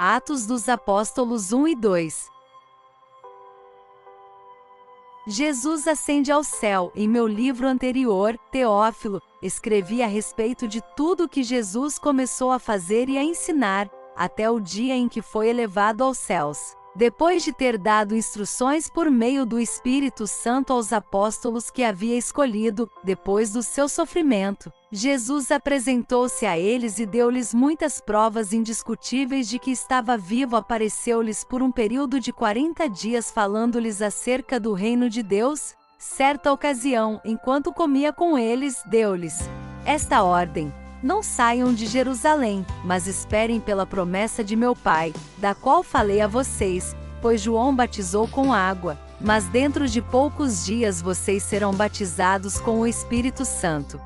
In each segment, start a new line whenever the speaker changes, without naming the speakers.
Atos dos Apóstolos 1 e 2. Jesus ascende ao céu. Em meu livro anterior, Teófilo, escrevi a respeito de tudo o que Jesus começou a fazer e a ensinar, até o dia em que foi elevado aos céus. Depois de ter dado instruções por meio do Espírito Santo aos apóstolos que havia escolhido, depois do seu sofrimento, Jesus apresentou-se a eles e deu-lhes muitas provas indiscutíveis de que estava vivo. Apareceu-lhes por um período de 40 dias falando-lhes acerca do reino de Deus. Certa ocasião, enquanto comia com eles, deu-lhes esta ordem: não saiam de Jerusalém, mas esperem pela promessa de meu Pai, da qual falei a vocês, pois João batizou com água, mas dentro de poucos dias vocês serão batizados com o Espírito Santo.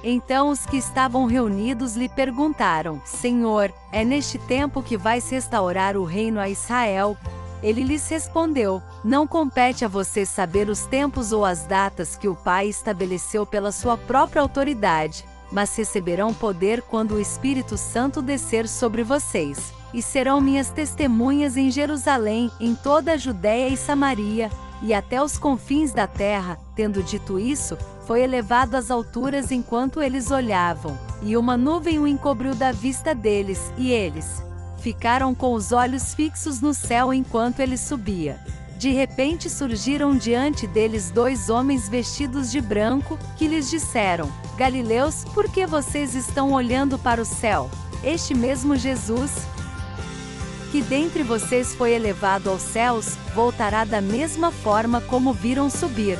Então os que estavam reunidos lhe perguntaram: Senhor, é neste tempo que vais restaurar o reino a Israel? Ele lhes respondeu: não compete a vocês saber os tempos ou as datas que o Pai estabeleceu pela sua própria autoridade, mas receberão poder quando o Espírito Santo descer sobre vocês, e serão minhas testemunhas em Jerusalém, em toda a Judéia e Samaria, e até os confins da terra. Tendo dito isso, foi elevado às alturas enquanto eles olhavam, e uma nuvem o encobriu da vista deles, e eles ficaram com os olhos fixos no céu enquanto ele subia. De repente surgiram diante deles dois homens vestidos de branco, que lhes disseram: Galileus, por que vocês estão olhando para o céu? Este mesmo Jesus, que dentre vocês foi elevado aos céus, voltará da mesma forma como viram subir.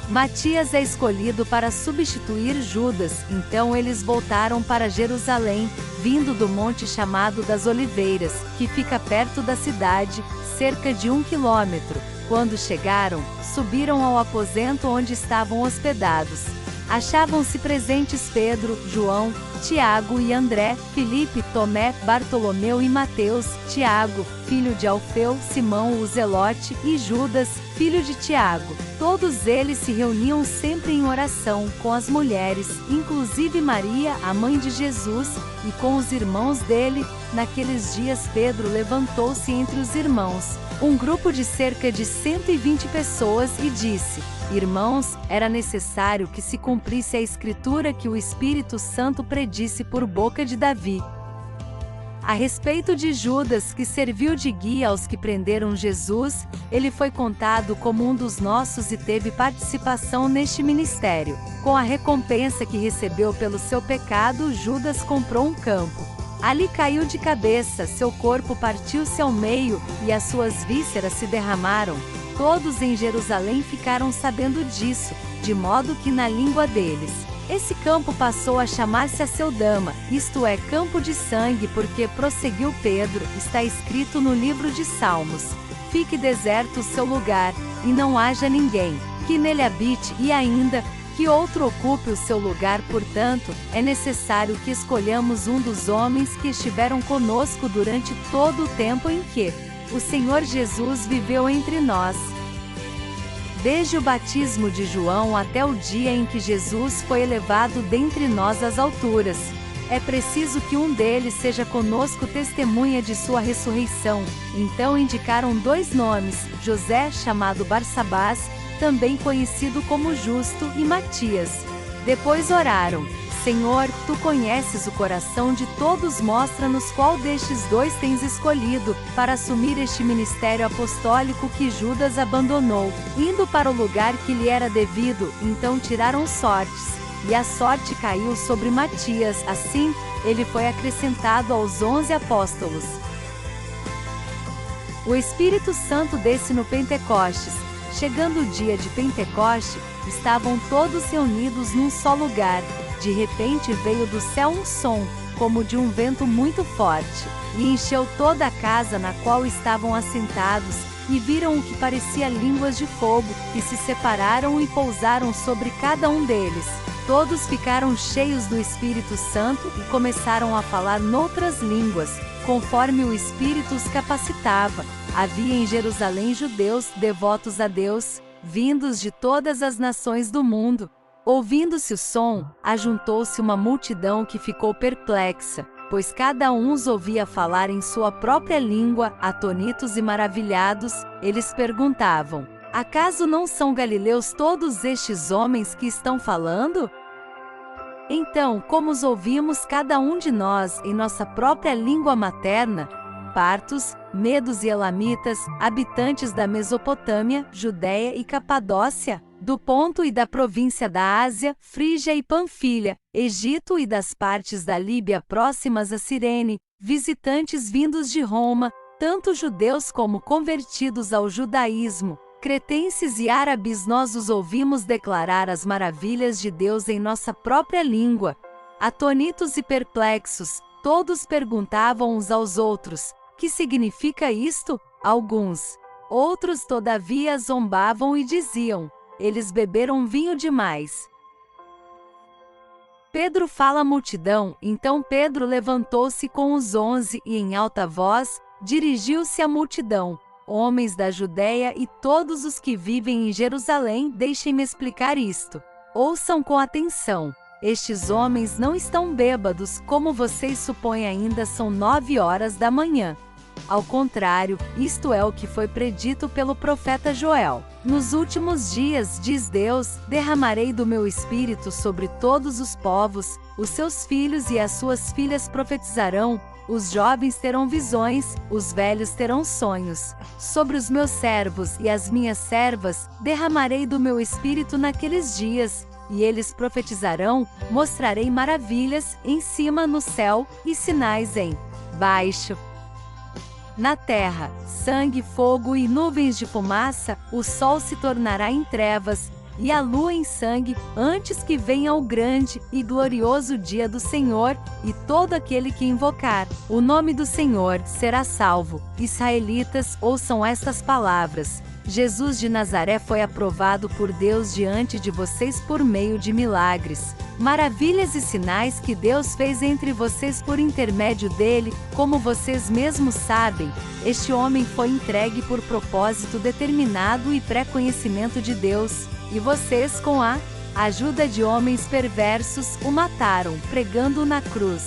Matias é escolhido para substituir Judas. Então eles voltaram para Jerusalém, vindo do monte chamado das Oliveiras, que fica perto da cidade, cerca de 1 quilômetro. Quando chegaram, subiram ao aposento onde estavam hospedados. Achavam-se presentes Pedro, João, Tiago e André, Filipe, Tomé, Bartolomeu e Mateus, Tiago, filho de Alfeu, Simão o Zelote, e Judas, filho de Tiago. Todos eles se reuniam sempre em oração, com as mulheres, inclusive Maria, a mãe de Jesus, e com os irmãos dele. Naqueles dias Pedro levantou-se entre os irmãos, um grupo de cerca de 120 pessoas, e disse: Irmãos, era necessário que se cumprisse a Escritura que o Espírito Santo predisse por boca de Davi, a respeito de Judas, que serviu de guia aos que prenderam Jesus. Ele foi contado como um dos nossos e teve participação neste ministério. Com a recompensa que recebeu pelo seu pecado, Judas comprou um campo. Ali caiu de cabeça, seu corpo partiu-se ao meio, e as suas vísceras se derramaram. Todos em Jerusalém ficaram sabendo disso, de modo que na língua deles, esse campo passou a chamar-se Aceldama, isto é, campo de sangue, porque, prosseguiu Pedro, está escrito no livro de Salmos: fique deserto o seu lugar, e não haja ninguém que nele habite, e ainda que outro ocupe o seu lugar. Portanto, é necessário que escolhamos um dos homens que estiveram conosco durante todo o tempo em que o Senhor Jesus viveu entre nós, desde o batismo de João até o dia em que Jesus foi elevado dentre nós às alturas. É preciso que um deles seja conosco testemunha de sua ressurreição. Então indicaram dois nomes: José, chamado Barsabás, também conhecido como Justo, e Matias. Depois oraram: Senhor, tu conheces o coração de todos, mostra-nos qual destes dois tens escolhido, para assumir este ministério apostólico que Judas abandonou, indo para o lugar que lhe era devido. Então tiraram sortes, e a sorte caiu sobre Matias. Assim, ele foi acrescentado aos 11 apóstolos. O Espírito Santo desce no Pentecostes. Chegando o dia de Pentecoste, estavam todos reunidos num só lugar. De repente veio do céu um som, como de um vento muito forte, e encheu toda a casa na qual estavam assentados, e viram o que parecia línguas de fogo, que se separaram e pousaram sobre cada um deles. Todos ficaram cheios do Espírito Santo e começaram a falar noutras línguas, conforme o Espírito os capacitava. Havia em Jerusalém judeus devotos a Deus, vindos de todas as nações do mundo. Ouvindo-se o som, ajuntou-se uma multidão que ficou perplexa, pois cada um os ouvia falar em sua própria língua. Atônitos e maravilhados, eles perguntavam: acaso não são galileus todos estes homens que estão falando? Então, como os ouvimos cada um de nós em nossa própria língua materna? Partos, medos e elamitas, habitantes da Mesopotâmia, Judéia e Capadócia, do Ponto e da província da Ásia, Frígia e Panfilha, Egito e das partes da Líbia próximas a Cirene, visitantes vindos de Roma, tanto judeus como convertidos ao judaísmo, cretenses e árabes, nós os ouvimos declarar as maravilhas de Deus em nossa própria língua. Atônitos e perplexos, todos perguntavam uns aos outros: que significa isto? Alguns. Outros, todavia, zombavam e diziam: eles beberam vinho demais. Pedro fala à multidão. Então Pedro levantou-se com os 11 e, em alta voz, dirigiu-se à multidão: homens da Judéia e todos os que vivem em Jerusalém, deixem-me explicar isto. Ouçam com atenção. Estes homens não estão bêbados, como vocês supõem, ainda são 9 horas da manhã. Ao contrário, isto é o que foi predito pelo profeta Joel. Nos últimos dias, diz Deus, derramarei do meu espírito sobre todos os povos, os seus filhos e as suas filhas profetizarão, os jovens terão visões, os velhos terão sonhos. Sobre os meus servos e as minhas servas, derramarei do meu espírito naqueles dias, e eles profetizarão, mostrarei maravilhas em cima no céu e sinais em baixo. Na terra, sangue, fogo e nuvens de fumaça, o sol se tornará em trevas, e a lua em sangue, antes que venha o grande e glorioso dia do Senhor, e todo aquele que invocar o nome do Senhor será salvo. Israelitas, ouçam estas palavras: Jesus de Nazaré foi aprovado por Deus diante de vocês por meio de milagres, maravilhas e sinais que Deus fez entre vocês por intermédio dele. Como vocês mesmos sabem, este homem foi entregue por propósito determinado e pré-conhecimento de Deus, e vocês, com a ajuda de homens perversos, o mataram, pregando-o na cruz.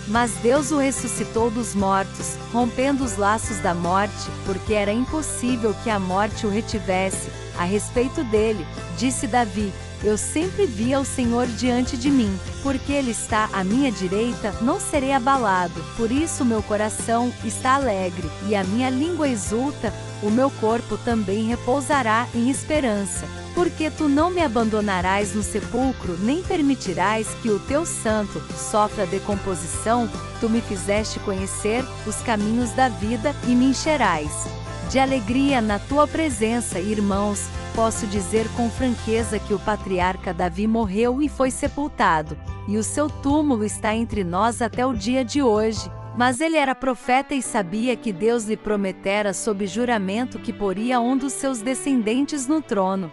Mas Deus o ressuscitou dos mortos, rompendo os laços da morte, porque era impossível que a morte o retivesse. A respeito dele, disse Davi: eu sempre via o Senhor diante de mim, porque ele está à minha direita, não serei abalado. Por isso meu coração está alegre, e a minha língua exulta, o meu corpo também repousará em esperança. Porque tu não me abandonarás no sepulcro, nem permitirás que o teu santo sofra decomposição. Tu me fizeste conhecer os caminhos da vida e me encherás de alegria na tua presença. Irmãos, posso dizer com franqueza que o patriarca Davi morreu e foi sepultado, e o seu túmulo está entre nós até o dia de hoje. Mas ele era profeta e sabia que Deus lhe prometera sob juramento que poria um dos seus descendentes no trono.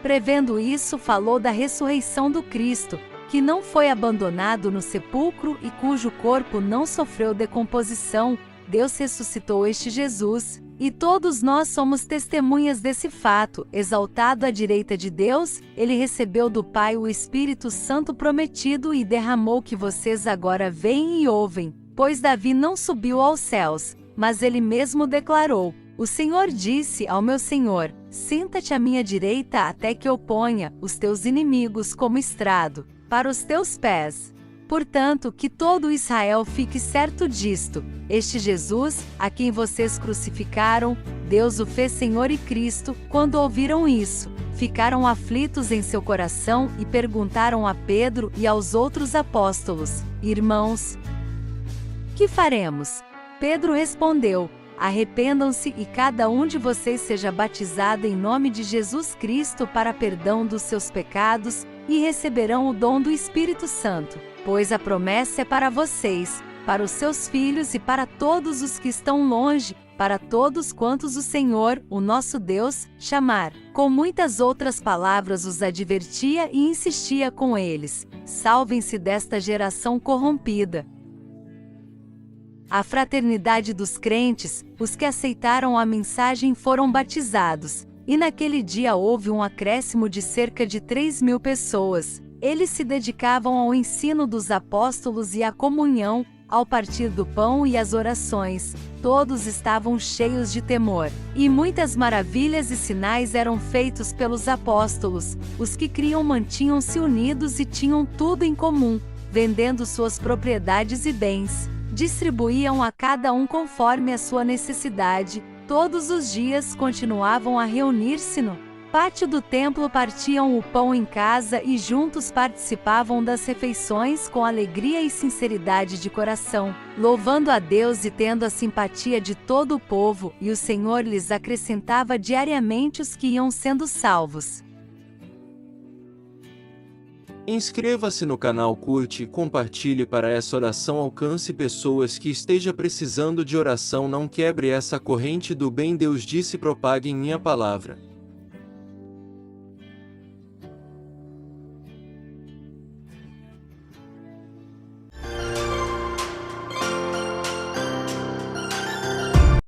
Prevendo isso, falou da ressurreição do Cristo, que não foi abandonado no sepulcro e cujo corpo não sofreu decomposição. Deus ressuscitou este Jesus, e todos nós somos testemunhas desse fato. Exaltado à direita de Deus, ele recebeu do Pai o Espírito Santo prometido e derramou, que vocês agora veem e ouvem. Pois Davi não subiu aos céus, mas ele mesmo declarou: o Senhor disse ao meu Senhor: senta-te à minha direita até que eu ponha os teus inimigos como estrado para os teus pés. Portanto, que todo Israel fique certo disto: este Jesus, a quem vocês crucificaram, Deus o fez Senhor e Cristo. Quando ouviram isso, ficaram aflitos em seu coração e perguntaram a Pedro e aos outros apóstolos: irmãos, que faremos? Pedro respondeu: arrependam-se e cada um de vocês seja batizado em nome de Jesus Cristo para perdão dos seus pecados, e receberão o dom do Espírito Santo, pois a promessa é para vocês, para os seus filhos e para todos os que estão longe, para todos quantos o Senhor, o nosso Deus, chamar. Com muitas outras palavras os advertia e insistia com eles: salvem-se desta geração corrompida. A fraternidade dos crentes, os que aceitaram a mensagem foram batizados, e naquele dia houve um acréscimo de cerca de 3.000 pessoas. Eles se dedicavam ao ensino dos apóstolos e à comunhão, ao partir do pão e às orações. Todos estavam cheios de temor. E muitas maravilhas e sinais eram feitos pelos apóstolos. Os que criam mantinham-se unidos e tinham tudo em comum, vendendo suas propriedades e bens. Distribuíam a cada um conforme a sua necessidade. Todos os dias continuavam a reunir-se no pátio do templo, partiam o pão em casa e juntos participavam das refeições com alegria e sinceridade de coração, louvando a Deus e tendo a simpatia de todo o povo, e o Senhor lhes acrescentava diariamente os que iam sendo salvos.
Inscreva-se no canal, curte e compartilhe para essa oração alcance pessoas que estejam precisando de oração. Não quebre essa corrente do bem. Deus disse: propaguem minha palavra.